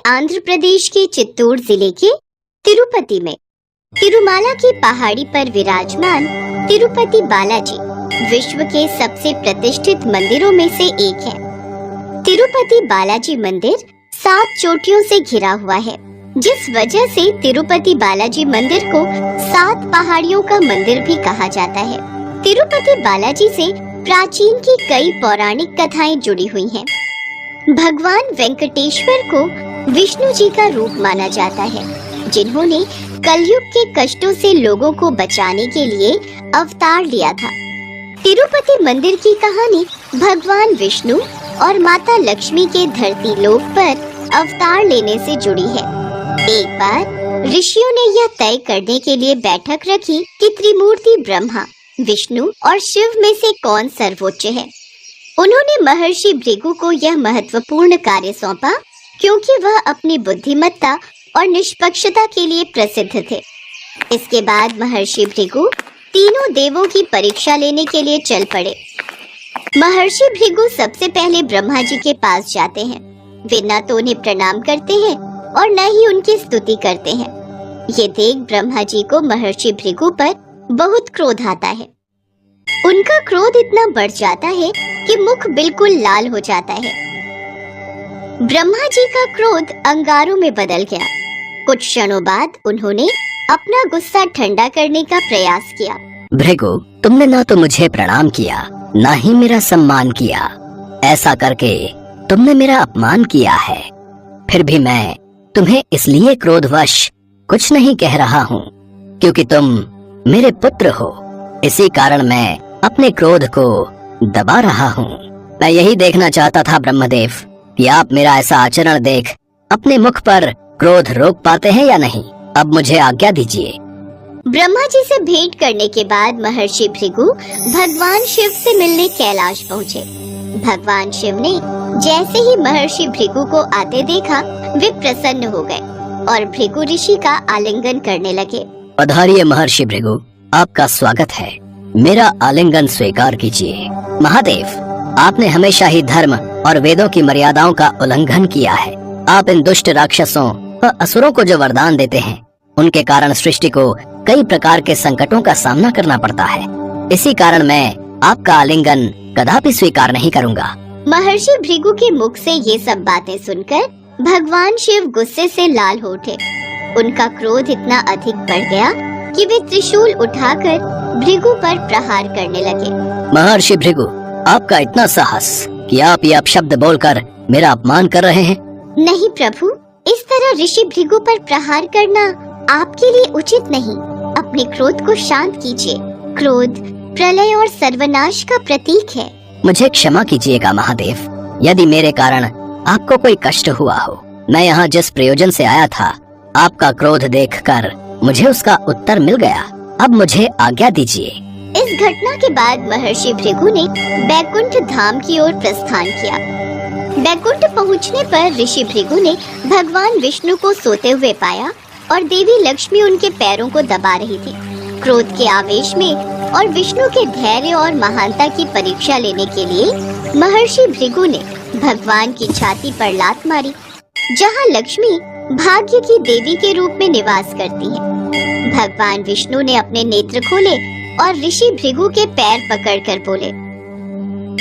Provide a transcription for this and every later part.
आंध्र प्रदेश के चित्तूर जिले के तिरुपति में तिरुमाला की पहाड़ी पर विराजमान तिरुपति बालाजी विश्व के सबसे प्रतिष्ठित मंदिरों में से एक है। तिरुपति बालाजी मंदिर 7 चोटियों से घिरा हुआ है, जिस वजह से तिरुपति बालाजी मंदिर को 7 पहाड़ियों का मंदिर भी कहा जाता है। तिरुपति बालाजी से प्राचीन की कई पौराणिक कथाएं जुड़ी हुई हैं। भगवान वेंकटेश्वर को विष्णु जी का रूप माना जाता है, जिन्होंने कलयुग के कष्टों से लोगों को बचाने के लिए अवतार लिया था। तिरुपति मंदिर की कहानी भगवान विष्णु और माता लक्ष्मी के धरती लोक पर अवतार लेने से जुड़ी है। एक बार ऋषियों ने यह तय करने के लिए बैठक रखी कि त्रिमूर्ति ब्रह्मा, विष्णु और शिव में से कौन सर्वोच्च है। उन्होंने महर्षि भृगु को यह महत्वपूर्ण कार्य सौंपा, क्योंकि वह अपनी बुद्धिमत्ता और निष्पक्षता के लिए प्रसिद्ध थे। इसके बाद महर्षि भृगु तीनों देवों की परीक्षा लेने के लिए चल पड़े। महर्षि भृगु सबसे पहले ब्रह्मा जी के पास जाते हैं। वे न तो उन्हें प्रणाम करते हैं और न ही उनकी स्तुति करते हैं। ये देख ब्रह्मा जी को महर्षि भृगु पर बहुत क्रोध आता है। उनका क्रोध इतना बढ़ जाता है कि मुख बिल्कुल लाल हो जाता है। ब्रह्मा जी का क्रोध अंगारों में बदल गया। कुछ क्षणों बाद उन्होंने अपना गुस्सा ठंडा करने का प्रयास किया। भृगु, तुमने ना तो मुझे प्रणाम किया, ना ही मेरा सम्मान किया। ऐसा करके तुमने मेरा अपमान किया है। फिर भी मैं तुम्हें इसलिए क्रोधवश कुछ नहीं कह रहा हूँ, क्योंकि तुम मेरे पुत्र हो। इसी कारण मैं अपने क्रोध को दबा रहा हूँ। मैं यही देखना चाहता था ब्रह्मदेव कि आप मेरा ऐसा आचरण देख अपने मुख पर क्रोध रोक पाते हैं या नहीं। अब मुझे आज्ञा दीजिए। ब्रह्मा जी से भेंट करने के बाद महर्षि भृगु भगवान शिव से मिलने कैलाश पहुँचे। भगवान शिव ने जैसे ही महर्षि भृगु को आते देखा, वे प्रसन्न हो गए और भृगु ऋषि का आलिंगन करने लगे। पधारिए महर्षि भृगु, आपका स्वागत है। मेरा आलिंगन स्वीकार कीजिए। महादेव, आपने हमेशा ही धर्म और वेदों की मर्यादाओं का उल्लंघन किया है। आप इन दुष्ट राक्षसों व असुरों को जो वरदान देते हैं, उनके कारण सृष्टि को कई प्रकार के संकटों का सामना करना पड़ता है। इसी कारण मैं आपका आलिंगन कदापि स्वीकार नहीं करूंगा। महर्षि भृगु के मुख से ये सब बातें सुनकर भगवान शिव गुस्से से लाल हो उठे। उनका क्रोध इतना अधिक बढ़ गया कि वे त्रिशूल उठाकर भृगु पर प्रहार करने लगे। महर्षि भृगु, आपका इतना साहस कि आप ये अपशब्द बोलकर मेरा अपमान कर रहे हैं। नहीं प्रभु, इस तरह ऋषि भृगु पर प्रहार करना आपके लिए उचित नहीं। अपने क्रोध को शांत कीजिए। क्रोध प्रलय और सर्वनाश का प्रतीक है। मुझे क्षमा कीजिएगा महादेव, यदि मेरे कारण आपको कोई कष्ट हुआ हो। मैं यहाँ जिस प्रयोजन से आया था, आपका क्रोध देखकर मुझे उसका उत्तर मिल गया। अब मुझे आज्ञा दीजिए। इस घटना के बाद महर्षि भृगु ने बैकुंठ धाम की ओर प्रस्थान किया। बैकुंठ पहुंचने पर ऋषि भृगु ने भगवान विष्णु को सोते हुए पाया और देवी लक्ष्मी उनके पैरों को दबा रही थी। क्रोध के आवेश में और विष्णु के धैर्य और महानता की परीक्षा लेने के लिए महर्षि भृगु ने भगवान की छाती पर लात मारी, जहां लक्ष्मी भाग्य की देवी के रूप में निवास करती है। भगवान विष्णु ने अपने नेत्र खोले और ऋषि भृगु के पैर पकड़कर बोले,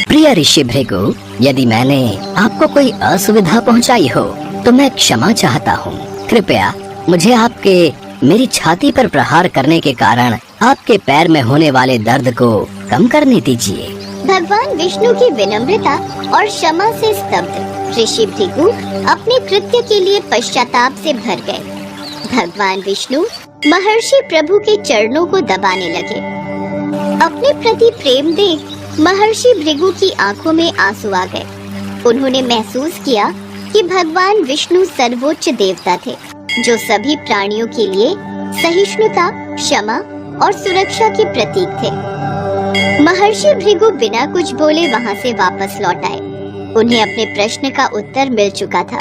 प्रिय ऋषि भृगु, यदि मैंने आपको कोई असुविधा पहुंचाई हो तो मैं क्षमा चाहता हूँ। कृपया मुझे आपके मेरी छाती पर प्रहार करने के कारण आपके पैर में होने वाले दर्द को कम करने दीजिए। भगवान विष्णु की विनम्रता और क्षमा से स्तब्ध ऋषि भृगु अपने कृत्य के लिए पश्चाताप से भर गए। भगवान विष्णु महर्षि प्रभु के चरणों को दबाने लगे। अपने प्रति प्रेम देख महर्षि भृगु की आंखों में आंसू आ गए। उन्होंने महसूस किया कि भगवान विष्णु सर्वोच्च देवता थे, जो सभी प्राणियों के लिए सहिष्णुता, क्षमा और सुरक्षा के प्रतीक थे। महर्षि भृगु बिना कुछ बोले वहां से वापस लौट आए। उन्हें अपने प्रश्न का उत्तर मिल चुका था,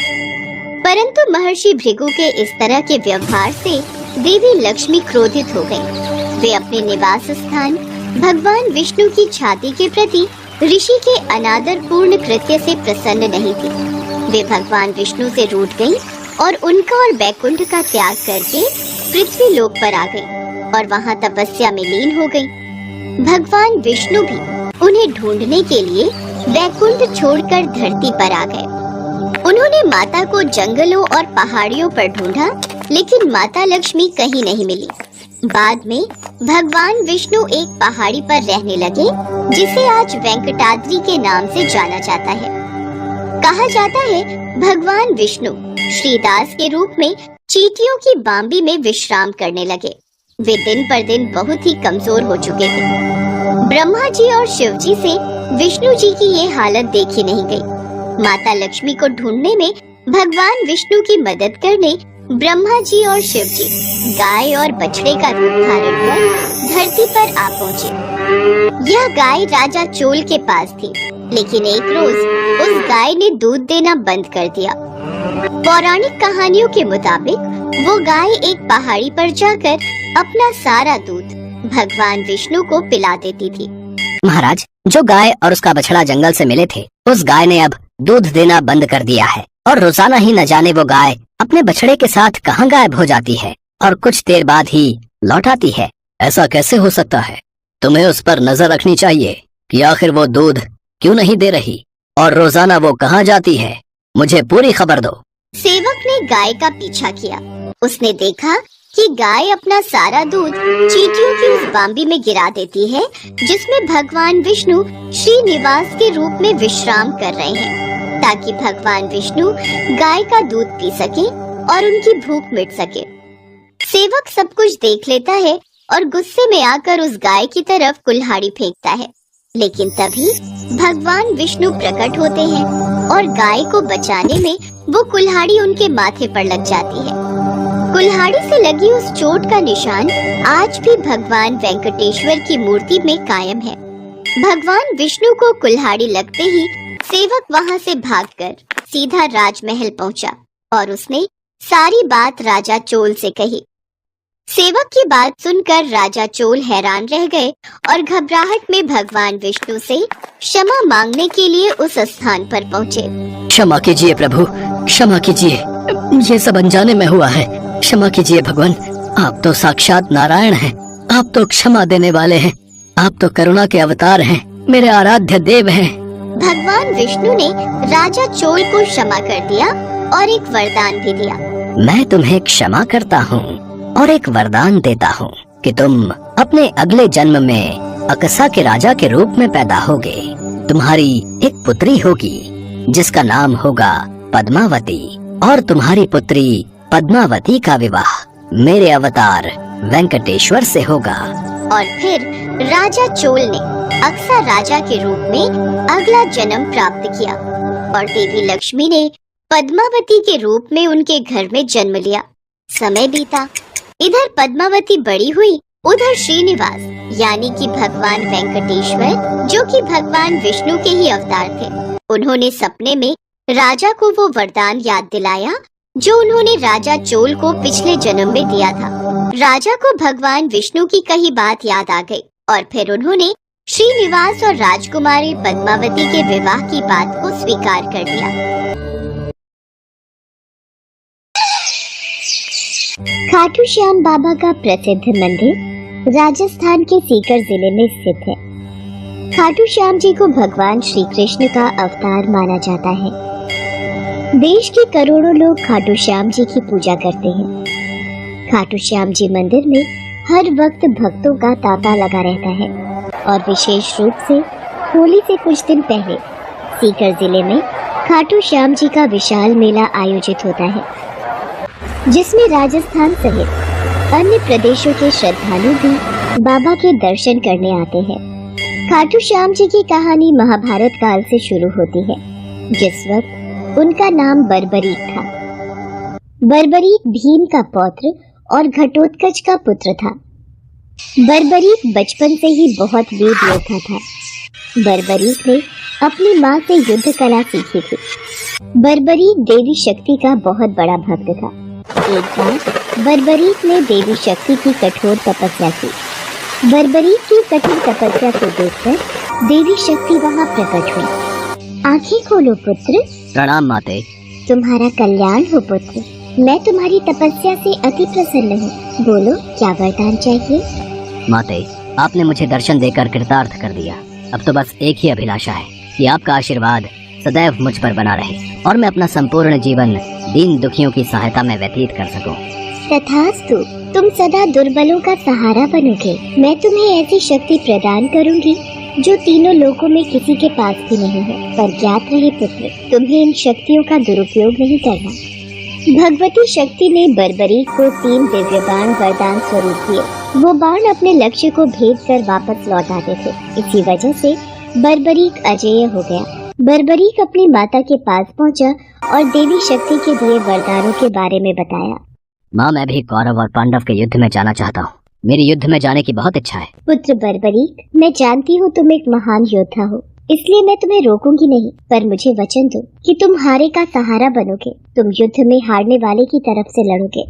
परंतु महर्षि भृगु के इस तरह के व्यवहार से देवी लक्ष्मी क्रोधित हो गयी। वे अपने निवास स्थान भगवान विष्णु की छाती के प्रति ऋषि के अनादर पूर्ण कृत्य से प्रसन्न नहीं थी। वे भगवान विष्णु से रूठ गईं और उनका और बैकुंठ का त्याग करके पृथ्वी लोक पर आ गई और वहाँ तपस्या में लीन हो गई। भगवान विष्णु भी उन्हें ढूंढने के लिए बैकुंठ छोड़कर धरती पर आ गए। उन्होंने माता को जंगलों और पहाड़ियों पर ढूंढा, लेकिन माता लक्ष्मी कहीं नहीं मिली। बाद में भगवान विष्णु एक पहाड़ी पर रहने लगे, जिसे आज वेंकटाद्रि के नाम से जाना जाता है। कहा जाता है भगवान विष्णु श्रीदास के रूप में चींटियों की बांबी में विश्राम करने लगे। वे दिन पर दिन बहुत ही कमजोर हो चुके थे। ब्रह्मा जी और शिव जी से विष्णु जी की ये हालत देखी नहीं गई। माता लक्ष्मी को ढूंढने में भगवान विष्णु की मदद करने ब्रह्मा जी और शिव जी गाय और बछड़े का रूप धारण कर धरती पर आ पहुँचे। यह गाय राजा चोल के पास थी, लेकिन एक रोज उस गाय ने दूध देना बंद कर दिया। पौराणिक कहानियों के मुताबिक वो गाय एक पहाड़ी पर जाकर अपना सारा दूध भगवान विष्णु को पिला देती थी। महाराज, जो गाय और उसका बछड़ा जंगल से मिले थे, उस गाय ने अब दूध देना बंद कर दिया है और रोजाना ही न जाने वो गाय अपने बछड़े के साथ कहाँ गायब हो जाती है और कुछ देर बाद ही लौट आती है। ऐसा कैसे हो सकता है? तुम्हें उस पर नजर रखनी चाहिए कि आखिर वो दूध क्यों नहीं दे रही और रोजाना वो कहाँ जाती है। मुझे पूरी खबर दो। सेवक ने गाय का पीछा किया। उसने देखा कि गाय अपना सारा दूध चींटियों की उस बांबी में गिरा देती है, जिसमें भगवान विष्णु श्रीनिवास के रूप में विश्राम कर रहे हैं, ताकि भगवान विष्णु गाय का दूध पी सके और उनकी भूख मिट सके। सेवक सब कुछ देख लेता है और गुस्से में आकर उस गाय की तरफ कुल्हाड़ी फेंकता है, लेकिन तभी भगवान विष्णु प्रकट होते हैं और गाय को बचाने में वो कुल्हाड़ी उनके माथे पर लग जाती है। कुल्हाड़ी से लगी उस चोट का निशान आज भी भगवान वेंकटेश्वर की मूर्ति में कायम है। भगवान विष्णु को कुल्हाड़ी लगते ही सेवक वहां से भागकर सीधा राजमहल पहुंचा और उसने सारी बात राजा चोल से कही। सेवक की बात सुनकर राजा चोल हैरान रह गए और घबराहट में भगवान विष्णु से क्षमा मांगने के लिए उस स्थान पर पहुँचे। क्षमा कीजिए प्रभु, क्षमा कीजिए, ये सब अनजाने में हुआ है। क्षमा कीजिए भगवान, आप तो साक्षात नारायण हैं, आप तो क्षमा देने वाले हैं, आप तो करुणा के अवतार हैं, मेरे आराध्य देव हैं। भगवान विष्णु ने राजा चोल को क्षमा कर दिया और एक वरदान भी दिया। मैं तुम्हें क्षमा करता हूँ और एक वरदान देता हूँ कि तुम अपने अगले जन्म में अकसा के राजा के रूप में पैदा होगे। तुम्हारी एक पुत्री होगी जिसका नाम होगा पद्मावती और तुम्हारी पुत्री पद्मावती का विवाह मेरे अवतार वेंकटेश्वर से होगा। और फिर राजा चोल ने अक्सा राजा के रूप में अगला जन्म प्राप्त किया और देवी लक्ष्मी ने पद्मावती के रूप में उनके घर में जन्म लिया। समय बीता, इधर पद्मावती बड़ी हुई, उधर श्रीनिवास यानी कि भगवान वेंकटेश्वर, जो कि भगवान विष्णु के ही अवतार थे, उन्होंने सपने में राजा को वो वरदान याद दिलाया जो उन्होंने राजा चोल को पिछले जन्म में दिया था। राजा को भगवान विष्णु की कही बात याद आ गई और फिर उन्होंने श्रीनिवास और राजकुमारी पद्मावती के विवाह की बात को स्वीकार कर लिया। खाटू श्याम बाबा का प्रसिद्ध मंदिर राजस्थान के सीकर जिले में स्थित है। खाटू श्याम जी को भगवान श्री कृष्ण का अवतार माना जाता है। देश के करोड़ों लोग खाटू श्याम जी की पूजा करते हैं। खाटू श्याम जी मंदिर में हर वक्त भक्तों का तांता लगा रहता है और विशेष रूप से होली से कुछ दिन पहले सीकर जिले में खाटू श्याम जी का विशाल मेला आयोजित होता है, जिसमें राजस्थान सहित अन्य प्रदेशों के श्रद्धालु भी बाबा के दर्शन करने आते हैं। खाटू श्याम जी की कहानी महाभारत काल से शुरू होती है, जिस वक्त उनका नाम बर्बरीक था। बर्बरीक भीम का पौत्र और घटोत्कच का पुत्र था। बर्बरीक बचपन से ही बहुत वीर योद्धा था। बर्बरीक ने अपनी माँ से युद्ध कला सीखी थी। बर्बरीक देवी शक्ति का बहुत बड़ा भक्त था। एक बार बर्बरीक ने देवी शक्ति की कठोर तपस्या की। बर्बरीक की कठोर तपस्या को देखकर देवी शक्ति वहाँ प्रकट हुई। आंखें खोलो पुत्र। प्रणाम माते। तुम्हारा कल्याण हो पुत्र। मैं तुम्हारी तपस्या से अति प्रसन्न हूँ। बोलो, क्या वरदान चाहिए? माते, आपने मुझे दर्शन देकर कृतार्थ कर दिया। अब तो बस एक ही अभिलाषा है कि आपका आशीर्वाद सदैव मुझ पर बना रहे और मैं अपना संपूर्ण जीवन दीन दुखियों की सहायता में व्यतीत कर सकूं। तथास्तु, तुम सदा दुर्बलों का सहारा बनोगे। मैं तुम्हें ऐसी शक्ति प्रदान करूंगी जो तीनों लोकों में किसी के पास भी नहीं है। पर ज्ञात रहे पुत्र, तुम्हें इन शक्तियों का दुरुपयोग नहीं करना। भगवती शक्ति ने बर्बरीक को 3 दिव्य बाण वरदान स्वरूप दिए। वो बाण अपने लक्ष्य को भेद कर वापस लौट आते थे। इसी वजह से बर्बरीक अजेय हो गया। बर्बरीक अपनी माता के पास पहुंचा और देवी शक्ति के दिए वरदानों के बारे में बताया। माँ, मैं भी कौरव और पांडव के युद्ध में जाना चाहता हूँ। मेरी युद्ध में जाने की बहुत इच्छा है। पुत्र बर्बरीक, मैं जानती हूँ तुम एक महान योद्धा हो, इसलिए मैं तुम्हें रोकूंगी नहीं। पर मुझे वचन दो कि तुम हारे का सहारा बनोगे। तुम युद्ध में हारने वाले की तरफ से लड़ोगे।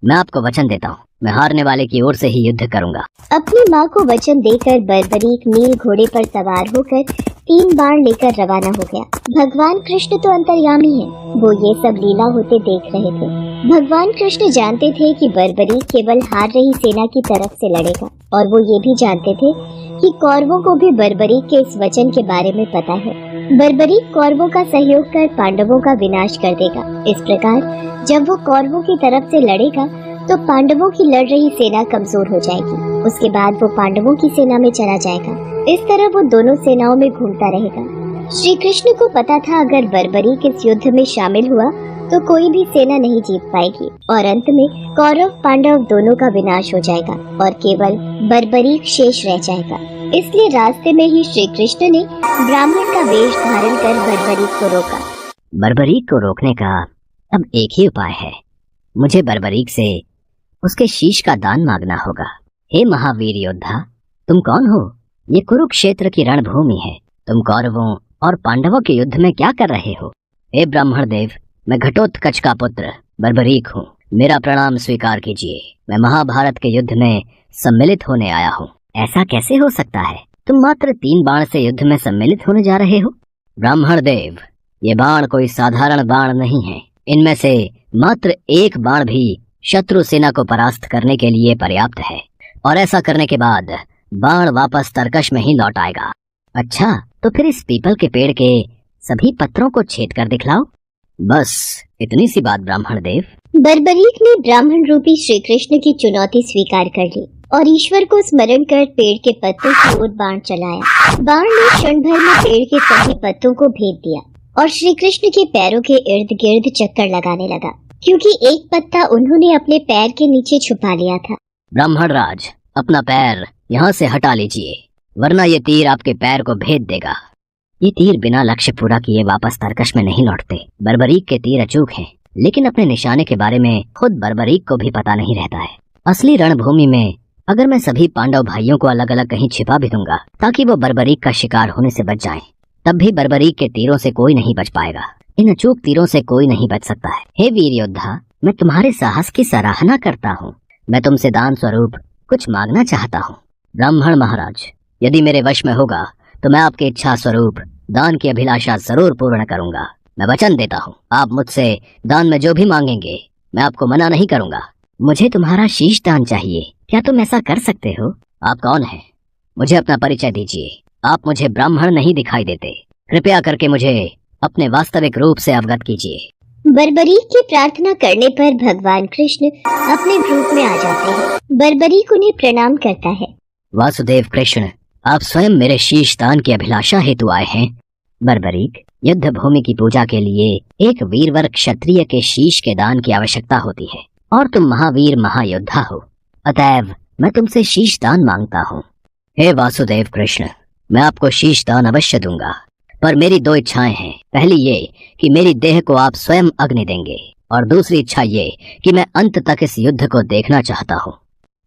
मैं आपको वचन देता हूँ, मैं हारने वाले की ओर से ही युद्ध करूंगा। अपनी माँ को वचन देकर बर्बरीक नील घोड़े पर सवार होकर 3 बाण लेकर रवाना हो गया। भगवान कृष्ण तो अंतर्यामी है, वो ये सब लीला होते देख रहे थे। भगवान कृष्ण जानते थे कि बर्बरीक केवल हार रही सेना की तरफ से लड़ेगा, और वो ये भी जानते थे कि कौरवों को भी बर्बरीक के इस वचन के बारे में पता है। बर्बरीक कौरवों का सहयोग कर पांडवों का विनाश कर देगा। इस प्रकार जब वो कौरवों की तरफ से लड़ेगा तो पांडवों की लड़ रही सेना कमजोर हो जाएगी। उसके बाद वो पांडवों की सेना में चला जाएगा। इस तरह वो दोनों सेनाओं में घूमता रहेगा। श्री कृष्ण को पता था अगर बर्बरीक इस युद्ध में शामिल हुआ तो कोई भी सेना नहीं जीत पाएगी और अंत में कौरव पांडव दोनों का विनाश हो जाएगा और केवल बर्बरीक शेष रह जाएगा। इसलिए रास्ते में ही श्री कृष्ण ने ब्राह्मण का वेश धारण कर बर्बरीक को रोका। बर्बरीक को रोकने का अब एक ही उपाय है। मुझे बर्बरीक से उसके शीश का दान मांगना होगा। हे महावीर योद्धा, तुम कौन हो? ये कुरुक्षेत्र की रणभूमि है। तुम कौरवों और पांडवों के युद्ध में क्या कर रहे हो? हे ब्राह्मण देव, मैं घटोत्कच का पुत्र बर्बरीक हूँ। मेरा प्रणाम स्वीकार कीजिए। मैं महाभारत के युद्ध में सम्मिलित होने आया हूँ। ऐसा कैसे हो सकता है? तुम मात्र 3 बाण से युद्ध में सम्मिलित होने जा रहे हो? ब्राह्मण देव, ये बाण कोई साधारण बाण नहीं है। इनमें से मात्र 1 बाण भी शत्रु सेना को परास्त करने के लिए पर्याप्त है, और ऐसा करने के बाद बाण वापस तरकश में ही लौट आएगा। अच्छा, तो फिर इस पीपल के पेड़ के सभी पत्रों को छेद कर दिखलाओ। बस इतनी सी बात ब्राह्मण देव। बर्बरीक ने ब्राह्मण रूपी श्री कृष्ण की चुनौती स्वीकार कर ली और ईश्वर को स्मरण कर पेड़ के पत्तों की ओर बाण चलाया। बाण ने क्षण भर में पेड़ के सभी पत्तों को भेद दिया और श्री कृष्ण के पैरों के इर्द गिर्द चक्कर लगाने लगा, क्योंकि एक पत्ता उन्होंने अपने पैर के नीचे छुपा लिया था। ब्राह्मण राज, अपना पैर यहाँ से हटा लीजिए, वरना ये तीर आपके पैर को भेद देगा। ये तीर बिना लक्ष्य पूरा किए वापस तरकश में नहीं लौटते। बर्बरीक के तीर अचूक हैं, लेकिन अपने निशाने के बारे में खुद बर्बरीक को भी पता नहीं रहता है। असली रणभूमि में अगर मैं सभी पांडव भाइयों को अलग अलग कहीं छिपा भी दूंगा ताकि वो बर्बरीक का शिकार होने से बच जाएं, तब भी बर्बरीक के तीरों से कोई नहीं बच पाएगा। इन अचूक तीरों से कोई नहीं बच सकता है। हे वीर योद्धा, मैं तुम्हारे साहस की सराहना करता हूँ। मैं तुमसे दान स्वरूप कुछ मांगना चाहता हूँ। ब्राह्मण महाराज, यदि मेरे वश में होगा तो मैं आपकी इच्छा स्वरूप दान की अभिलाषा जरूर पूर्ण करूंगा। मैं वचन देता हूँ, आप मुझसे दान में जो भी मांगेंगे मैं आपको मना नहीं करूंगा। मुझे तुम्हारा शीश दान चाहिए, क्या तुम ऐसा कर सकते हो? आप कौन हैं? मुझे अपना परिचय दीजिए। आप मुझे ब्राह्मण नहीं दिखाई देते। कृपया करके मुझे अपने वास्तविक रूप से अवगत कीजिए। बर्बरीक की प्रार्थना करने पर भगवान कृष्ण अपने रूप में आ जाते हैं। बर्बरीक उन्हें प्रणाम करता है। वासुदेव कृष्ण, आप स्वयं मेरे शीश दान की अभिलाषा हेतु आए हैं। बर्बरीक, युद्ध भूमि की पूजा के लिए एक वीरवर क्षत्रिय के शीश के दान की आवश्यकता होती है, और तुम महावीर महायोद्धा हो, अतएव मैं तुमसे शीश दान मांगता हूँ। हे वासुदेव कृष्ण, मैं आपको शीश दान अवश्य दूंगा, पर मेरी 2 इच्छाएं हैं। पहली ये कि मेरी देह को आप स्वयं अग्नि देंगे, और दूसरी इच्छा ये कि मैं अंत तक इस युद्ध को देखना चाहता हूँ।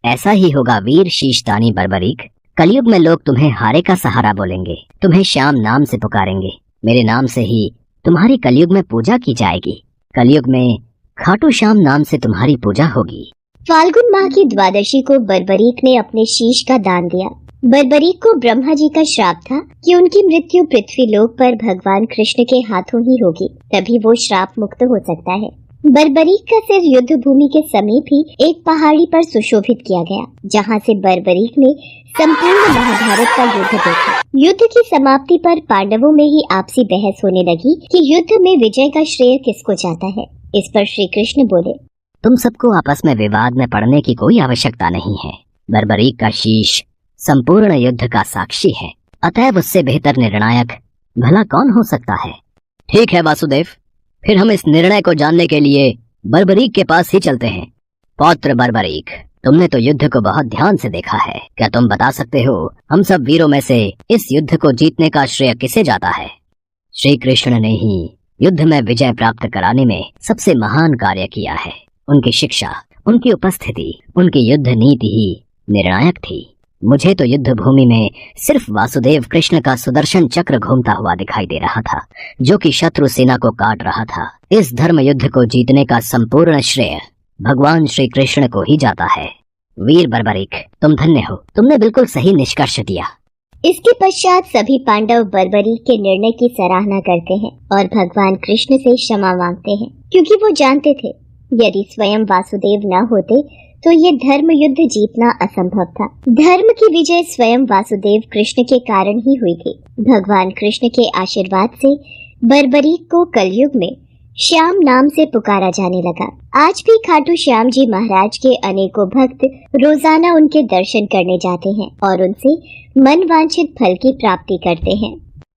ऐसा ही होगा वीर शीशदानी बर्बरीक। कलयुग में लोग तुम्हें हारे का सहारा बोलेंगे, तुम्हें श्याम नाम से पुकारेंगे। मेरे नाम से ही तुम्हारी कलयुग में पूजा की जाएगी। कलयुग में खाटू श्याम नाम से तुम्हारी पूजा होगी। फाल्गुन माह की द्वादशी को बर्बरीक ने अपने शीश का दान दिया। बर्बरीक को ब्रह्मा जी का श्राप था कि उनकी मृत्यु पृथ्वी लोक पर भगवान कृष्ण के हाथों ही होगी, तभी वो श्राप मुक्त हो सकता है। बर्बरीक का सिर युद्ध भूमि के समीप ही एक पहाड़ी पर सुशोभित किया गया, जहां से बर्बरीक ने संपूर्ण महाभारत का युद्ध देखा। युद्ध की समाप्ति पर पांडवों में ही आपसी बहस होने लगी कि युद्ध में विजय का श्रेय किसको जाता है। इस पर श्री कृष्ण बोले, तुम सबको आपस में विवाद में पड़ने की कोई आवश्यकता नहीं है। बर्बरीक का शीश संपूर्ण युद्ध का साक्षी है, अतएव उससे बेहतर निर्णायक भला कौन हो सकता है। ठीक है वासुदेव, फिर हम इस निर्णय को जानने के लिए बर्बरीक के पास ही चलते हैं। पौत्र बर्बरीक, तुमने तो युद्ध को बहुत ध्यान से देखा है, क्या तुम बता सकते हो हम सब वीरों में से इस युद्ध को जीतने का श्रेय किसे जाता है? श्री कृष्ण ने ही युद्ध में विजय प्राप्त कराने में सबसे महान कार्य किया है। उनकी शिक्षा, उनकी उपस्थिति, उनकी युद्ध नीति ही निर्णायक थी। मुझे तो युद्ध भूमि में सिर्फ वासुदेव कृष्ण का सुदर्शन चक्र घूमता हुआ दिखाई दे रहा था, जो कि शत्रु सेना को काट रहा था। इस धर्म युद्ध को जीतने का संपूर्ण श्रेय भगवान श्री कृष्ण को ही जाता है। वीर बर्बरीक, तुम धन्य हो, तुमने बिल्कुल सही निष्कर्ष दिया। इसके पश्चात सभी पांडव बर्बरीक के निर्णय की सराहना करते हैं और भगवान कृष्ण से क्षमा मांगते हैं, क्योंकि वो जानते थे यदि स्वयं वासुदेव न होते तो ये धर्म युद्ध जीतना असंभव था। धर्म की विजय स्वयं वासुदेव कृष्ण के कारण ही हुई थी। भगवान कृष्ण के आशीर्वाद से बर्बरीक को कलयुग में श्याम नाम से पुकारा जाने लगा। आज भी खाटू श्याम जी महाराज के अनेकों भक्त रोजाना उनके दर्शन करने जाते हैं और उनसे मन वांछित फल की प्राप्ति करते हैं।